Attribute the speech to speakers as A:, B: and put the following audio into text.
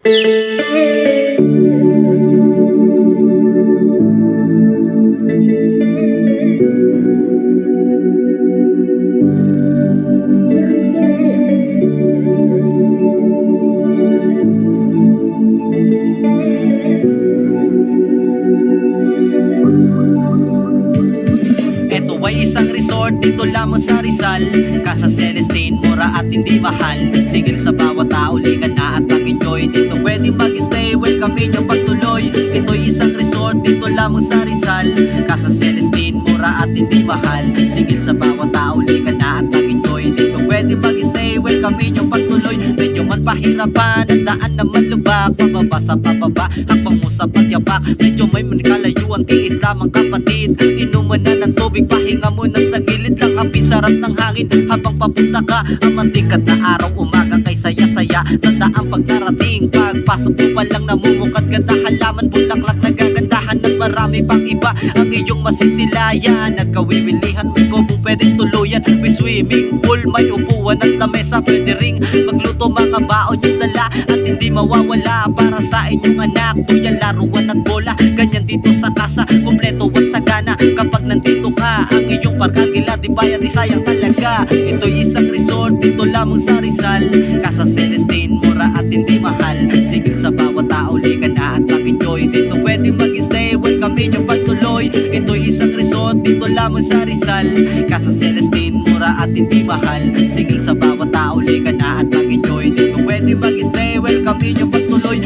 A: Ito ay isang resort dito lamang sa Rizal, Casa Celestine, mura at hindi mahal. Sigil sa bawat tao, likan na at mag-enjoy. Dito pwede mag-stay, welcome inyong pagtuloy. Ito'y isang resort dito lamang sa Rizal, Casa Celestine, mura at hindi mahal. Sigil sa bawat tao, likan na at mag-enjoy. Dito pwede mag-stay, welcome inyong pagtuloy. Medyo man pahirapan, ang daan naman lubak, pababa sa pababa, hakbang mo sa pagyapak. Medyo may manikalayuan, tiis lamang kapatid. Inuman na ng tubig, pahinga muna sa gilid lang, happy sarap ng hangin habang papunta ka. Ang mantikat na araw, umaga kay saya-saya. Tandaan pag narating, pagpasok mo pa lang namumukad ganda. Halaman, bulaklak, nagagandahan at marami pang iba ang iyong masisilayan. Nagkawiwilihan, may kubong pwedeng tuluyan, may swimming pool, may upuan at lamesa. Pwede ring magluto, mga baon yung dala at hindi mawawala para sa inyong anak. Tuyan, laruan at bola, ganyan dito sa casa, kompleto at sagana. Kapag nandito ka, ang iyong parkagila, di bayad, di sayang talaga. Ito'y isang resort dito lamang sa Rizal, Casa Celestine, mura at hindi mahal. Sigil sa bawat tao, likan na at mag-enjoy. Dito pwede mag-stay, welcome inyong pagtuloy. Ito'y isang resort dito lamang sa Rizal, Casa Celestine, mura at hindi mahal. Sigil sa bawat tao, likan na at mag-enjoy. Dito pwede mag-stay, welcome inyong pagtuloy.